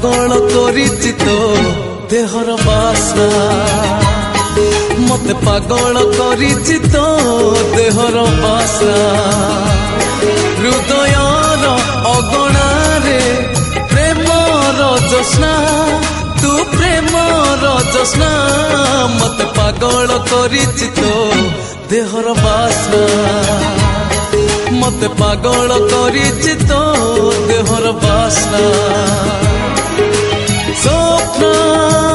पागल करिछि तो देहर बासना मते पागल करिछि तो देहर बासना हृदयर अगणारे प्रेमर जोस्ना तू प्रेमर जोस्ना मते पागल करिछि तो देहर बासना मते पागल करिछि तो देहर बासना स्वप्न